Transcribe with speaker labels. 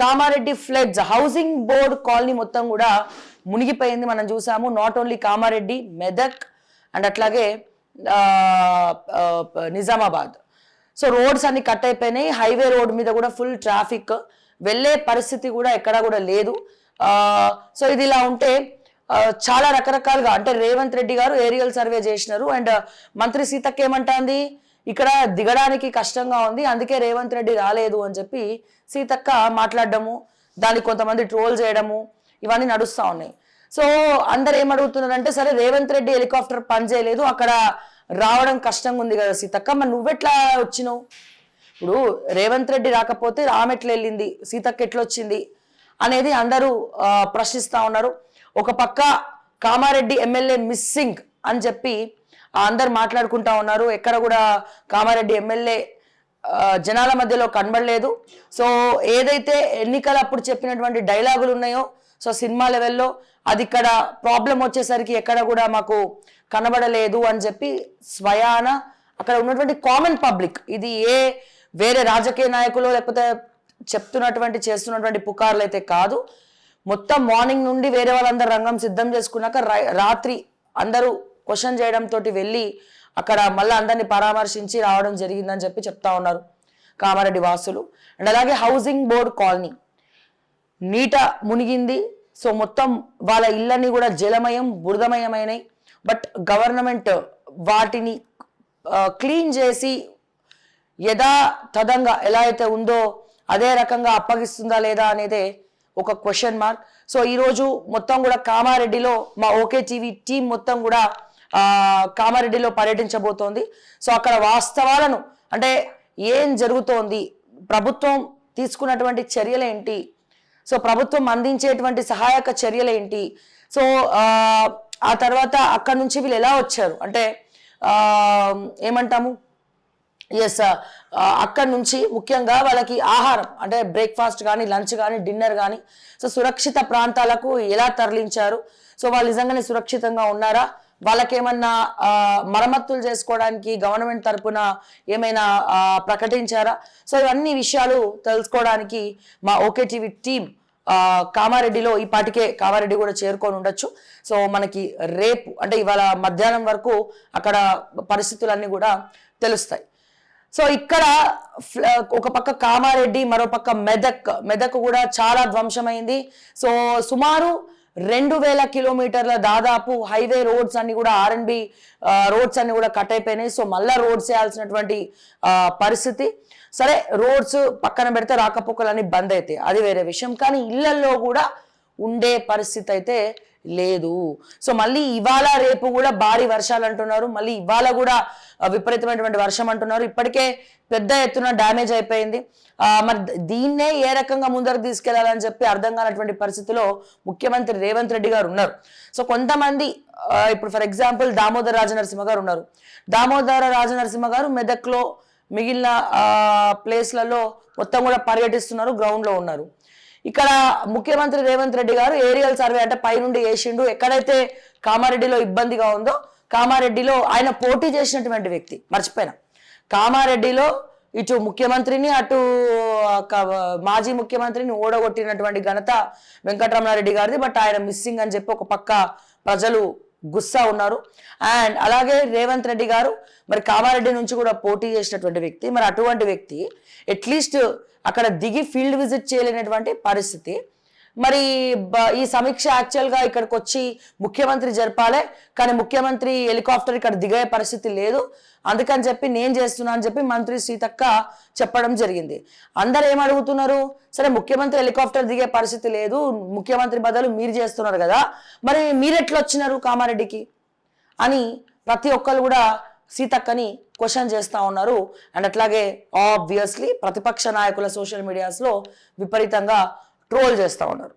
Speaker 1: Kamareddy floods, housing board colony మొత్తం కూడా మునిగిపోయింది. మనం చూసాము. Not only Kamareddy, Medak and అట్లాగే నిజామాబాద్. సో రోడ్స్ అన్ని కట్ అయిపోయినాయి. హైవే రోడ్ మీద కూడా ఫుల్ ట్రాఫిక్, వెళ్ళే పరిస్థితి కూడా ఎక్కడా కూడా లేదు. సో ఇది ఇలా ఉంటే చాలా రకరకాలుగా అంటే రేవంత్ రెడ్డి గారు ఏరియల్ సర్వే చేసినారు. అండ్ మంత్రి సీతక్క ఏమంటాంది, ఇక్కడ దిగడానికి కష్టంగా ఉంది, అందుకే రేవంత్ రెడ్డి రాలేదు అని చెప్పి సీతక్క మాట్లాడడము, దానికి కొంతమంది ట్రోల్ చేయడము, ఇవన్నీ నడుస్తూ ఉన్నాయి. సో అందరు ఏమడుగుతున్నారంటే, సరే రేవంత్ రెడ్డి హెలికాప్టర్ పని చేయలేదు, అక్కడ రావడం కష్టంగా ఉంది కదా సీతక్క, మరి నువ్వెట్లా వచ్చినావు? ఇప్పుడు రేవంత్ రెడ్డి రాకపోతే ఆమె ఎట్లా వెళ్ళింది, సీతక్క ఎట్లొచ్చింది అనేది అందరూ ప్రశ్నిస్తూ ఉన్నారు. ఒక పక్క కామారెడ్డి ఎమ్మెల్యే మిస్సింగ్ అని చెప్పి అందరు మాట్లాడుకుంటా ఉన్నారు. ఎక్కడ కూడా కామారెడ్డి ఎమ్మెల్యే జనాల మధ్యలో కనబడలేదు. సో ఏదైతే ఎన్నికల అప్పుడు చెప్పినటువంటి డైలాగులు ఉన్నాయో, సో సినిమా లెవెల్లో అది ఇక్కడ ప్రాబ్లం వచ్చేసరికి ఎక్కడ కూడా మాకు కనబడలేదు అని చెప్పి స్వయాన అక్కడ ఉన్నటువంటి కామన్ పబ్లిక్, ఇది ఏ వేరే రాజకీయ నాయకులు లేకపోతే చెప్తున్నటువంటి చేస్తున్నటువంటి పుకార్లు అయితే కాదు, మొత్తం మార్నింగ్ నుండి వేరే వాళ్ళందరూ రంగం సిద్ధం చేసుకున్నాక రాత్రి అందరూ క్వశ్చన్ చేయడంతో వెళ్ళి అక్కడ మళ్ళీ అందరినీ పరామర్శించి రావడం జరిగిందని చెప్పి చెప్తా ఉన్నారు కామారెడ్డి వాసులు. అండ్ అలాగే హౌసింగ్ బోర్డ్ కాలనీ నీట మునిగింది. సో మొత్తం వాళ్ళ ఇళ్ళని కూడా జలమయం బురదమయమైనాయి. బట్ గవర్నమెంట్ వాటిని క్లీన్ చేసి యథాతథంగా ఎలా అయితే ఉందో అదే రకంగా అప్పగిస్తుందా లేదా అనేదే ఒక క్వశ్చన్ మార్క్. సో ఈరోజు మొత్తం కూడా కామారెడ్డిలో మా ఓకే టీవీ టీం మొత్తం కూడా కామారెడ్డిలో పర్యటించబోతోంది. సో అక్కడ వాస్తవాలను అంటే ఏం జరుగుతోంది, ప్రభుత్వం తీసుకున్నటువంటి చర్యలేంటి, సో ప్రభుత్వం అందించేటువంటి సహాయక చర్యలేంటి, సో ఆ తర్వాత అక్కడ నుంచి వీళ్ళు ఎలా వచ్చారు అంటే ఏమంటాము అక్కడ నుంచి ముఖ్యంగా వాళ్ళకి ఆహారం అంటే బ్రేక్ఫాస్ట్ కానీ లంచ్ కానీ డిన్నర్ కానీ సో సురక్షిత ప్రాంతాలకు ఎలా తరలించారు, సో వాళ్ళు నిజంగానే సురక్షితంగా ఉన్నారా, వాళ్ళకేమన్నా మరమ్మతులు చేసుకోవడానికి గవర్నమెంట్ తరపున ఏమైనా ప్రకటించారా, సో ఇవన్నీ విషయాలు తెలుసుకోవడానికి మా ఓకే టీవీ టీం కామారెడ్డిలో ఈ పాటికే కామారెడ్డి కూడా చేరుకొని ఉండొచ్చు. సో మనకి రేపు అంటే ఇవాళ మధ్యాహ్నం వరకు అక్కడ పరిస్థితులన్నీ కూడా తెలుస్తాయి. సో ఇక్కడ ఒక పక్క కామారెడ్డి, మరో పక్క మెదక్ కూడా చాలా ధ్వంసమైంది. సో సుమారు 2000 కిలోమీటర్ల దాదాపు హైవే రోడ్స్ అన్ని కూడా R&B రోడ్స్ అన్ని కూడా కట్ అయిపోయినాయి. సో మళ్ళా రోడ్స్ వేయాల్సినటువంటి పరిస్థితి. సరే రోడ్స్ పక్కన పెడితే రాకపోకలన్నీ బంద్ అవుతాయి, అది వేరే విషయం. కానీ ఇళ్లలో కూడా ఉండే పరిస్థితి అయితే లేదు. సో మళ్ళీ ఇవాళ రేపు కూడా భారీ వర్షాలు అంటున్నారు, మళ్ళీ ఇవాళ కూడా విపరీతమైనటువంటి వర్షం అంటున్నారు. ఇప్పటికే పెద్ద ఎత్తున డ్యామేజ్ అయిపోయింది. మరి దీన్నే ఏ రకంగా ముందరకు తీసుకెళ్లాలని చెప్పి అర్థం కానటువంటి పరిస్థితిలో ముఖ్యమంత్రి రేవంత్ రెడ్డి గారు ఉన్నారు. సో కొంతమంది ఇప్పుడు ఫర్ ఎగ్జాంపుల్ దామోదర రాజనరసింహ గారు ఉన్నారు. దామోదర రాజనరసింహ గారు మెదక్లో మిగిలిన ప్లేస్లలో మొత్తం కూడా పర్యటిస్తున్నారు, గ్రౌండ్ లో ఉన్నారు. ఇక్కడ ముఖ్యమంత్రి రేవంత్ రెడ్డి గారు ఏరియల్ సర్వే అంటే పైనుండి వేసిండు. ఎక్కడైతే కామారెడ్డిలో ఇబ్బందిగా ఉందో కామారెడ్డిలో ఆయన పోటీ చేసినటువంటి వ్యక్తి, మర్చిపోయినా, కామారెడ్డిలో ఇటు ముఖ్యమంత్రిని అటు మాజీ ముఖ్యమంత్రిని ఓడగొట్టినటువంటి ఘనత వెంకటరమణారెడ్డి గారిది. బట్ ఆయన మిస్సింగ్ అని చెప్పి ఒక పక్క ప్రజలు గుస్సా ఉన్నారు. అండ్ అలాగే రేవంత్ రెడ్డి గారు మరి కామారెడ్డి నుంచి కూడా పోటీ చేసినటువంటి వ్యక్తి, మరి అటువంటి వ్యక్తి అట్లీస్ట్ అక్కడ దిగి ఫీల్డ్ విజిట్ చేయలేనటువంటి పరిస్థితి. మరి ఈ సమీక్ష యాక్చువల్గా ఇక్కడికి వచ్చి ముఖ్యమంత్రి జరపాలే, కానీ ముఖ్యమంత్రి హెలికాప్టర్ ఇక్కడ దిగే పరిస్థితి లేదు, అందుకని చెప్పి నేను చేస్తున్నా అని చెప్పి మంత్రి సీతక్క చెప్పడం జరిగింది. అందరు ఏమడుగుతున్నారు, సరే ముఖ్యమంత్రి హెలికాప్టర్ దిగే పరిస్థితి లేదు, ముఖ్యమంత్రి బదులు మీరు చేస్తున్నారు కదా, మరి మీరెట్లా వచ్చినారు కామారెడ్డికి అని ప్రతి ఒక్కరు కూడా సీతక్కని క్వశ్చన్ చేస్తూ ఉన్నారు. అండ్ అట్లాగే ఆబ్వియస్లీ ప్రతిపక్ష నాయకుల సోషల్ మీడియాస్లో విపరీతంగా ట్రోల్ చేస్తూ ఉన్నారు.